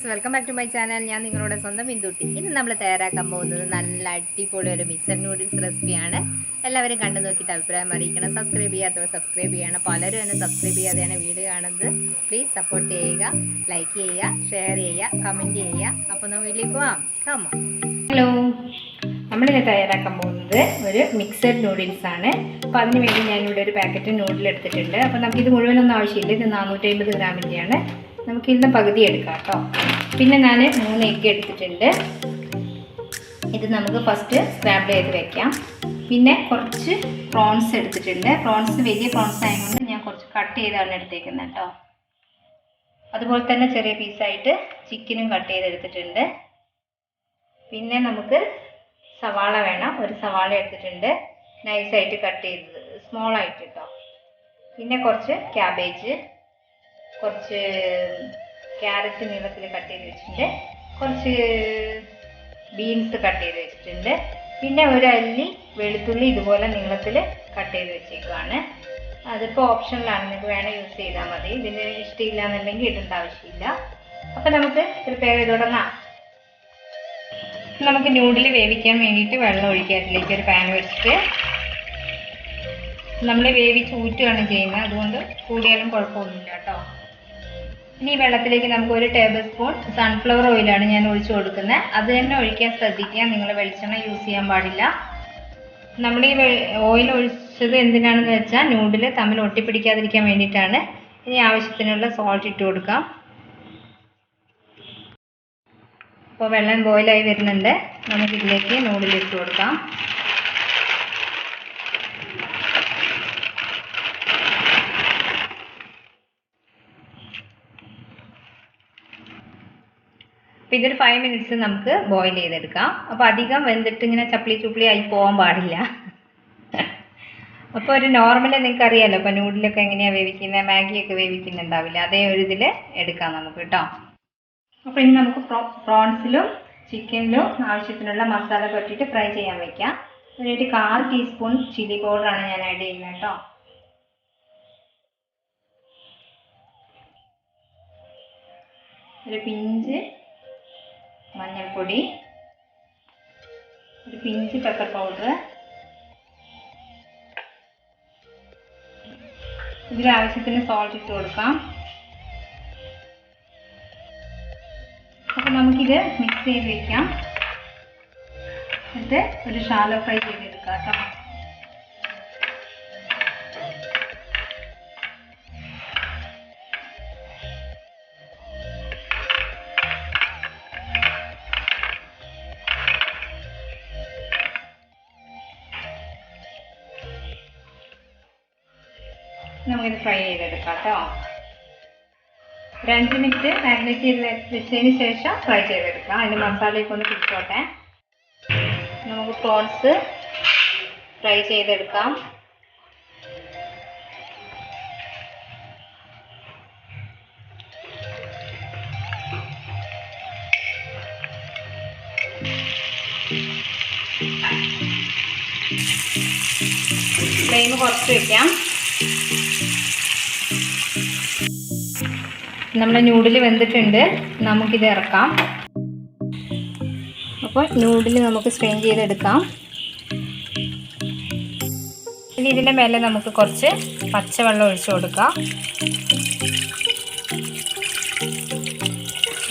Welcome back to my channel. ഞാൻ നിങ്ങളുടെ സ്വന്തം ബിന്ദുട്ടി. ഇന്ന് നമ്മൾ തയ്യാറാക്കാൻ പോകുന്നത് നല്ല അടിപൊളി ഒരു മിക്സഡ് നൂഡിൽസ് റെസിപ്പിയാണ്. എല്ലാവരും കണ്ടു നോക്കിയിട്ട് അഭിപ്രായം അറിയിക്കണം. സബ്സ്ക്രൈബ് ചെയ്യാത്തവർ സബ്സ്ക്രൈബ് ചെയ്യണം. പലരും എന്നെ സബ്സ്ക്രൈബ് ചെയ്യാതെയാണ് വീഡിയോ കാണുന്നത്. പ്ലീസ് സപ്പോർട്ട് ചെയ്യുക, ലൈക്ക് ചെയ്യുക, ഷെയർ ചെയ്യുക, കമൻറ്റ് ചെയ്യുക. അപ്പോൾ നമ്മൾ വീട്ടിലേക്ക് പോവാം. കമോൺ. ഹലോ, നമ്മളിന്ന് തയ്യാറാക്കാൻ പോകുന്നത് ഒരു മിക്സഡ് നൂഡിൽസ് ആണ്. അപ്പോൾ അതിന് വേണ്ടി ഞാനിവിടെ ഒരു പാക്കറ്റ് നൂഡിൽ എടുത്തിട്ടുണ്ട്. അപ്പോൾ നമുക്കിത് മുഴുവനൊന്നും ആവശ്യമില്ല. ഇത് 450 ഗ്രാമിൻ്റെയാണ്. നമുക്കിന്ന് പകുതി എടുക്കാം കേട്ടോ. പിന്നെ ഞാൻ 3 എഗ്ഗ് എടുത്തിട്ടുണ്ട്. ഇത് നമുക്ക് ഫസ്റ്റ് സ്ക്രാബിൾ ചെയ്ത് വെക്കാം. പിന്നെ കുറച്ച് പ്രോൺസ് എടുത്തിട്ടുണ്ട്. പ്രോൺസ് വലിയ പ്രോൺസ് ആയതുകൊണ്ട് ഞാൻ കുറച്ച് കട്ട് ചെയ്താണ് എടുത്തേക്കുന്നത് കേട്ടോ. അതുപോലെ തന്നെ ചെറിയ പീസായിട്ട് ചിക്കനും കട്ട് ചെയ്തെടുത്തിട്ടുണ്ട്. പിന്നെ നമുക്ക് സവാള വേണം. ഒരു സവാള എടുത്തിട്ടുണ്ട്, നൈസായിട്ട് കട്ട് ചെയ്തത്, സ്മോളായിട്ട് കേട്ടോ. പിന്നെ കുറച്ച് ക്യാബേജ്, കുറച്ച് ക്യാരറ്റ് നീളത്തിൽ കട്ട് ചെയ്ത് വെച്ചിട്ടുണ്ട്, കുറച്ച് ബീൻസ് കട്ട് ചെയ്ത് വെച്ചിട്ടുണ്ട്. പിന്നെ ഒരു അല്ലി വെളുത്തുള്ളി ഇതുപോലെ നീളത്തിൽ കട്ട് ചെയ്ത് വെച്ചേക്കുവാണ്. അതിപ്പോൾ ഓപ്ഷനിലാണ്, നിങ്ങൾക്ക് വേണേൽ യൂസ് ചെയ്താൽ മതി. ഇതിന് ഇഷ്ടമില്ല എന്നുണ്ടെങ്കിൽ ഇടേണ്ട ആവശ്യമില്ല. അപ്പം നമുക്ക് പ്രിപ്പയർ ചെയ്ത് തുടങ്ങാം. നമുക്ക് നൂഡിൽ വേവിക്കാൻ വേണ്ടിയിട്ട് വെള്ളം ഒഴിക്കുക. അതിലേക്ക് ഒരു പാൻ വെച്ചിട്ട് നമ്മൾ വേവിച്ച് ഊറ്റുകയാണ് ചെയ്യുന്നത്. അതുകൊണ്ട് കൂടിയാലും കുഴപ്പമൊന്നുമില്ല കേട്ടോ. ഇനി ഈ വെള്ളത്തിലേക്ക് നമുക്ക് 1 ടേബിൾ സ്പൂൺ സൺഫ്ലവർ ഓയിലാണ് ഞാൻ ഒഴിച്ചു കൊടുക്കുന്നത്. അത് തന്നെ ഒഴിക്കാൻ ശ്രദ്ധിക്കുക, നിങ്ങൾ വെളിച്ചെണ്ണ യൂസ് ചെയ്യാൻ പാടില്ല. നമ്മൾ ഈ ഓയിൽ ഒഴിച്ചത് എന്തിനാണെന്ന് വെച്ചാൽ നൂഡിൽ തമ്മിൽ ഒട്ടിപ്പിടിക്കാതിരിക്കാൻ വേണ്ടിയിട്ടാണ്. ഇനി ആവശ്യത്തിനുള്ള സോൾട്ട് ഇട്ട് കൊടുക്കാം. അപ്പോൾ വെള്ളം ബോയിലായി വരുന്നുണ്ട്. നമുക്കിതിലേക്ക് നൂഡിൽ ഇട്ട് കൊടുക്കാം. അപ്പോൾ ഇതൊരു 5 മിനിറ്റ്സ് നമുക്ക് ബോയിൽ ചെയ്തെടുക്കാം. അപ്പോൾ അധികം വെന്തിട്ട് ഇങ്ങനെ ചപ്പിളി ആയി പോകാൻ പാടില്ല. അപ്പോൾ ഒരു നോർമൽ നിങ്ങൾക്ക് അറിയാമല്ലോ, അപ്പോൾ നൂഡിലൊക്കെ എങ്ങനെയാണ് വേവിക്കുന്നത്, മാഗിയൊക്കെ വേവിക്കുന്നുണ്ടാവില്ല, അതേ ഒരു ഇതിൽ എടുക്കാം നമുക്ക് കേട്ടോ. അപ്പോൾ ഇനി നമുക്ക് പ്രോൺസിലും ചിക്കനിലും ആവശ്യത്തിനുള്ള മസാല പറ്റിയിട്ട് ഫ്രൈ ചെയ്യാൻ വെക്കാം. അതിനായിട്ട് 1/4 ടീസ്പൂൺ ചില്ലി പൗഡറാണ് ഞാൻ ആഡ് ചെയ്യുന്നത് കേട്ടോ. ഒരു പിഞ്ച് മഞ്ഞൾപ്പൊടി, ഒരു പിഞ്ച് പെപ്പർ പൗഡർ, ഇതിലാവശ്യത്തിന് സോൾട്ട് ഇട്ട് കൊടുക്കാം. അപ്പോൾ നമുക്കിത് മിക്സ് ചെയ്ത് വയ്ക്കാം. എന്നിട്ട് ഒരു ഷാലോ ഫ്രൈ ചെയ്തെടുക്കാം കേട്ടോ. നമുക്കിത് ഫ്രൈ ചെയ്തെടുക്കാം കേട്ടോ. ഒരു 5 മിനിറ്റ് മാരിനേറ്റ് ചെയ്ത് വെച്ചതിന് ശേഷം ഫ്രൈ ചെയ്തെടുക്കാം. അതിൻ്റെ മസാലയൊക്കെ ഒന്ന് പിടിച്ചോട്ടെ. നമുക്ക് പ്രോൺസ് ഫ്രൈ ചെയ്തെടുക്കാം. ഫ്ലെയിം കുറച്ച് വയ്ക്കാം. നമ്മുടെ നൂഡിൽ വെന്തിട്ടുണ്ട്, നമുക്കിത് ഇറക്കാം. അപ്പോൾ നൂഡിൽ നമുക്ക് സ്ട്രെയിൻ ചെയ്തെടുക്കാം. ഇനി ഇതിൻ്റെ മേലെ നമുക്ക് കുറച്ച് പച്ചവെള്ളം ഒഴിച്ചു കൊടുക്കാം.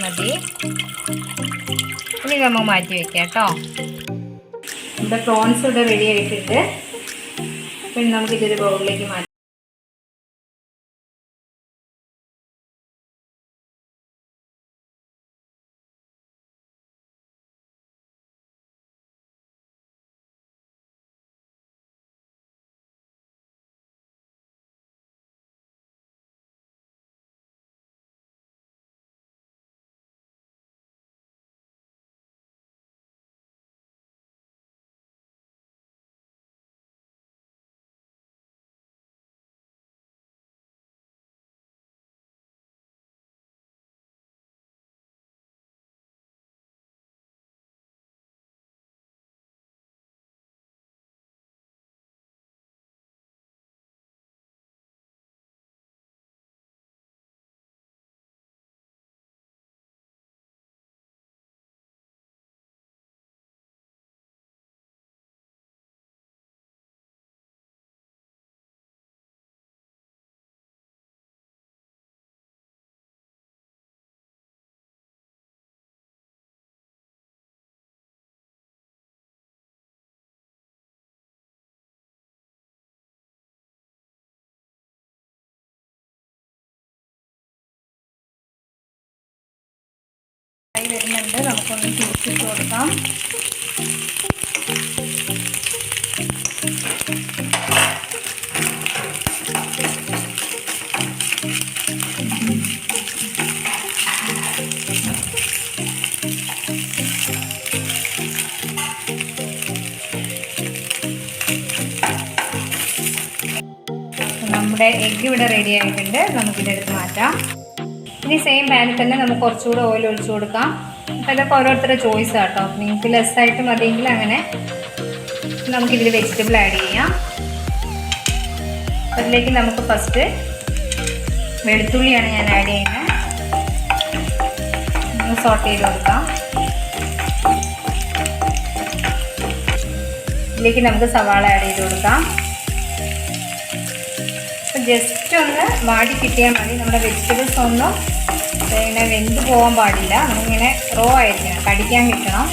മതി. ഇനി നമുക്ക് മാറ്റി വയ്ക്കാം കേട്ടോ. നമ്മുടെ പ്രോൺസ് ഇവിടെ റെഡി ആയിട്ടുണ്ട്. പിന്നെ നമുക്കിതൊരു ബൗളിലേക്ക് മാറ്റാം. വരുന്നുണ്ട്. നമുക്കൊന്ന് തിരിച്ചിട്ട് കൊടുക്കാം. നമ്മുടെ എഗ്ഗ് ഇവിടെ റെഡി ആയിട്ടുണ്ട്. നമുക്കിതെടുത്ത് മാറ്റാം. ഇനി സെയിം പാനിൽ തന്നെ നമുക്ക് കുറച്ചുകൂടെ ഓയിൽ ഒഴിച്ചു കൊടുക്കാം. അപ്പോൾ ഇതൊക്കെ ഓരോരുത്തരുടെ ചോയ്സ് കേട്ടോ. നിങ്ങൾക്ക് ലെസ്സായിട്ട് മതിയെങ്കിൽ അങ്ങനെ. നമുക്കിതിൽ വെജിറ്റബിൾ ആഡ് ചെയ്യാം. അതിലേക്ക് നമുക്ക് ഫസ്റ്റ് വെളുത്തുള്ളിയാണ് ഞാൻ ആഡ് ചെയ്യുന്നത്. ഒന്ന് സോട്ട് ചെയ്ത് കൊടുക്കാം. ഇതിലേക്ക് നമുക്ക് സവാള ആഡ് ചെയ്ത് കൊടുക്കാം. ജസ്റ്റ് ഒന്ന് വാടി കിട്ടിയാൽ മതി. നമ്മുടെ വെജിറ്റബിൾസ് ഒന്നും പിന്നെ വെന്ത് പോകാൻ പാടില്ല. നമ്മളിങ്ങനെ റോ ആയിരിക്കണം, കടിക്കാൻ കിട്ടണം.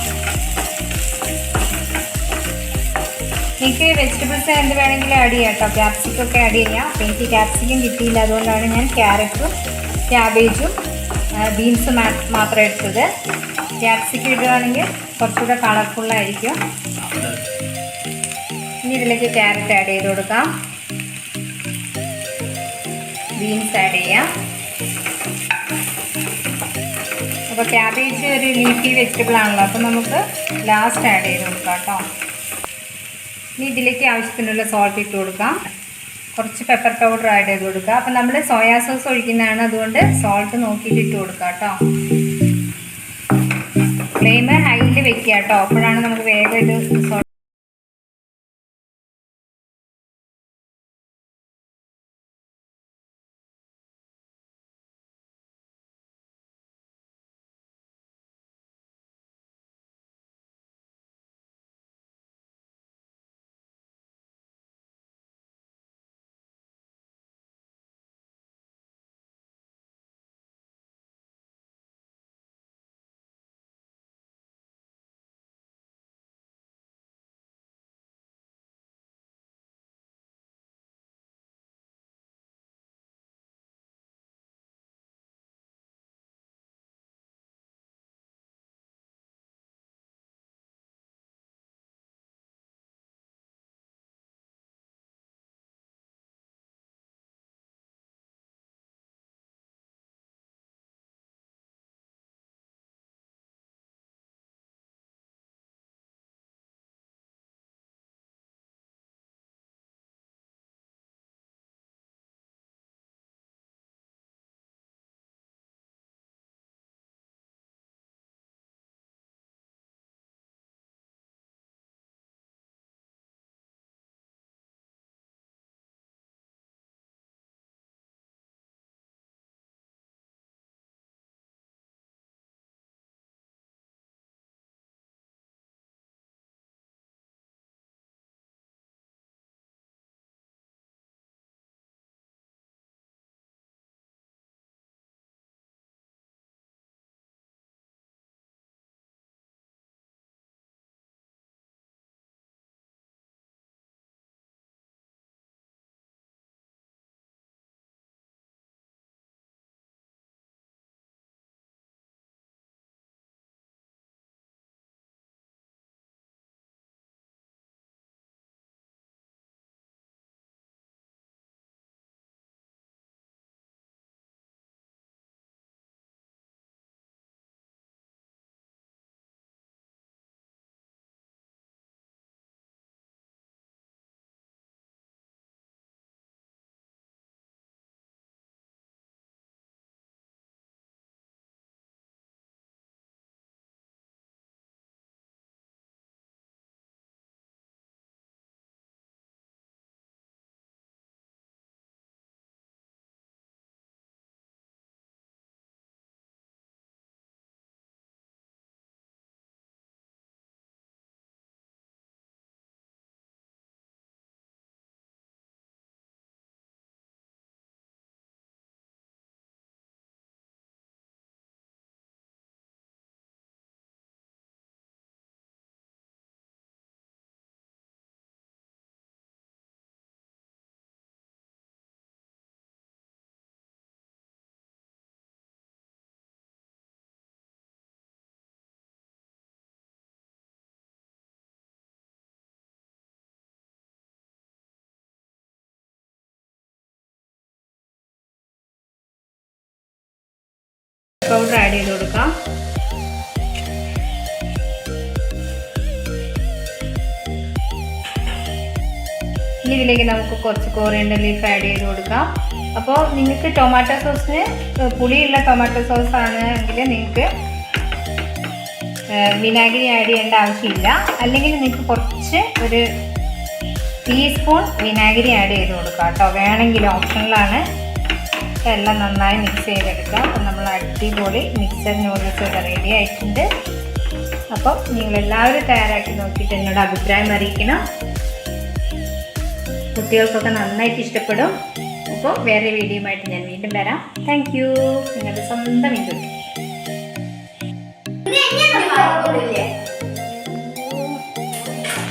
എനിക്ക് വെജിറ്റബിൾസ് എന്ത് വേണമെങ്കിലും ആഡ് ചെയ്യാം കേട്ടോ. ക്യാപ്സിക്കൊക്കെ ആഡ് ചെയ്യാം. അപ്പോൾ എനിക്ക് ക്യാപ്സിക്കം കിട്ടിയില്ല, അതുകൊണ്ടാണ് ഞാൻ ക്യാരറ്റും ക്യാബേജും ബീൻസും മാത്രം എടുത്തത്. ക്യാപ്സിക്കം ഇടുകയാണെങ്കിൽ കുറച്ചുകൂടെ കളർഫുള്ളായിരിക്കും. ഇനി ഇതിലേക്ക് ക്യാരറ്റ് ആഡ് ചെയ്ത് കൊടുക്കാം. ബീൻസ് ആഡ് ചെയ്യാം. അപ്പോൾ ക്യാബേജ് ഒരു ലീഫി വെജിറ്റബിൾ ആണല്ലോ, അപ്പോൾ നമുക്ക് ലാസ്റ്റ് ആഡ് ചെയ്ത് കൊടുക്കാം കേട്ടോ. ഇനി ഇതിലേക്ക് ആവശ്യത്തിനുള്ള സോൾട്ട് ഇട്ട് കൊടുക്കാം. കുറച്ച് പെപ്പർ പൗഡർ ആഡ് ചെയ്ത് കൊടുക്കുക. അപ്പം നമ്മൾ സോയാ സോസ് ഒഴിക്കുന്നതാണ്, അതുകൊണ്ട് സോൾട്ട് നോക്കിയിട്ട് ഇട്ട് കൊടുക്കുക കേട്ടോ. ഫ്ലെയിം ഹൈയിൽ വെക്കുക കേട്ടോ. അപ്പോഴാണ് നമുക്ക് വേഗം ഇത് പൗഡർ ആഡ് ചെയ്ത് കൊടുക്കാം. ഇനി ഇതിലേക്ക് നമുക്ക് കുറച്ച് കൊറിയാൻഡർ ലീഫ് ആഡ് ചെയ്ത് കൊടുക്കാം. അപ്പോൾ നിങ്ങൾക്ക് ടൊമാറ്റോ സോസിന് പുളിയുള്ള ടൊമാറ്റോ സോസ് ആണെങ്കിൽ നിങ്ങൾക്ക് വിനാഗിരി ആഡ് ചെയ്യേണ്ട ആവശ്യമില്ല. അല്ലെങ്കിൽ നിങ്ങൾക്ക് കുറച്ച് ഒരു ടീസ്പൂൺ വിനാഗിരി ആഡ് ചെയ്ത് കൊടുക്കാം കേട്ടോ. വേണമെങ്കിൽ ഓപ്ഷനിലാണ്. എല്ലാം നന്നായി മിക്സ് ചെയ്തെടുക്കാം. അപ്പം നമ്മൾ അടിപൊളി മിക്സഡ് നൂഡിൽസ് ഒക്കെ റെഡി ആയിട്ടുണ്ട്. അപ്പം നിങ്ങളെല്ലാവരും തയ്യാറാക്കി നോക്കിയിട്ട് എന്നോട് അഭിപ്രായം അറിയിക്കണം. കുട്ടികൾക്കൊക്കെ നന്നായിട്ട് ഇഷ്ടപ്പെടും. അപ്പോൾ വേറെ വീഡിയോയുമായിട്ട് ഞാൻ വീണ്ടും വരാം. Thank you. നിങ്ങളുടെ സ്വന്തം ഇന്ദു.